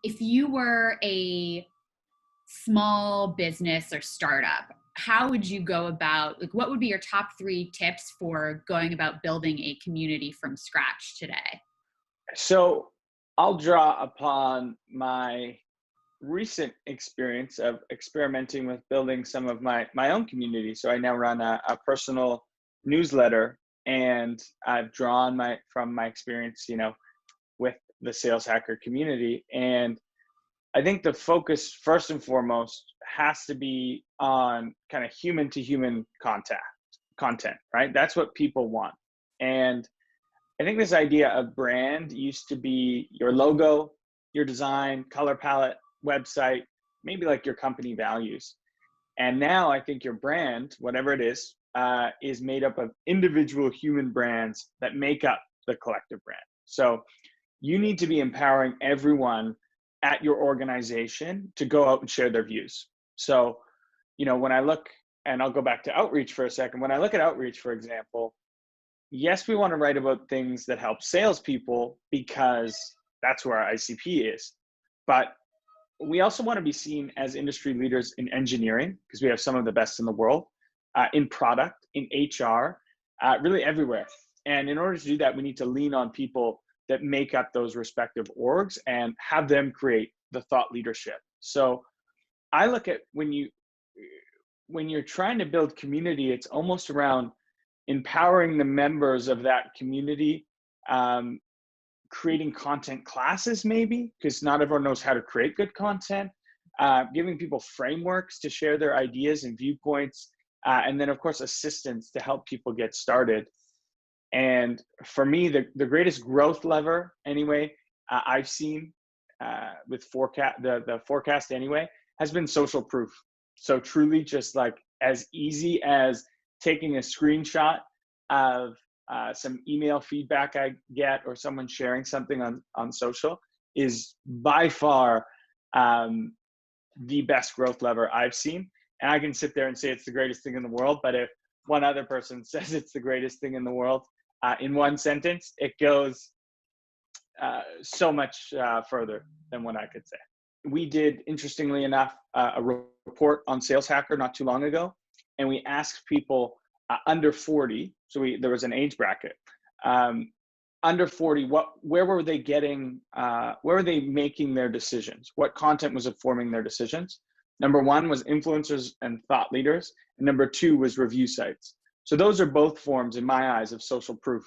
if you were a small business or startup, how would you go about, like, what would be your top 3 tips for going about building a community from scratch today? So I'll draw upon my recent experience of experimenting with building some of my own community. So I now run a personal newsletter, and I've drawn from my experience, with the Sales Hacker community. And I think the focus first and foremost has to be on kind of human to human content, right? That's what people want. And I think this idea of brand used to be your logo, your design, color palette, website, maybe like your company values. And now I think your brand, whatever it is made up of individual human brands that make up the collective brand. So you need to be empowering everyone at your organization to go out and share their views. So, when I look, and I'll go back to outreach for a second. When I look at outreach, for example, yes, we want to write about things that help salespeople because that's where our ICP is. But we also want to be seen as industry leaders in engineering, because we have some of the best in the world, in product, in HR, really everywhere. And in order to do that, we need to lean on people that make up those respective orgs and have them create the thought leadership. So I look at when you're trying to build community, it's almost around empowering the members of that community, creating content classes maybe, because not everyone knows how to create good content, giving people frameworks to share their ideas and viewpoints, and then of course assistance to help people get started. And for me, the greatest growth lever anyway, I've seen with the forecast anyway, has been social proof. So truly just like as easy as taking a screenshot of some email feedback I get, or someone sharing something on social, is by far the best growth lever I've seen. And I can sit there and say it's the greatest thing in the world, but if one other person says it's the greatest thing in the world in one sentence, it goes so much further than what I could say. We did, interestingly enough, a report on Sales Hacker not too long ago, and we asked people under 40, so there was an age bracket, under 40, where were they making their decisions? What content was informing their decisions? Number 1 was influencers and thought leaders, and number 2 was review sites. So those are both forms, in my eyes, of social proof.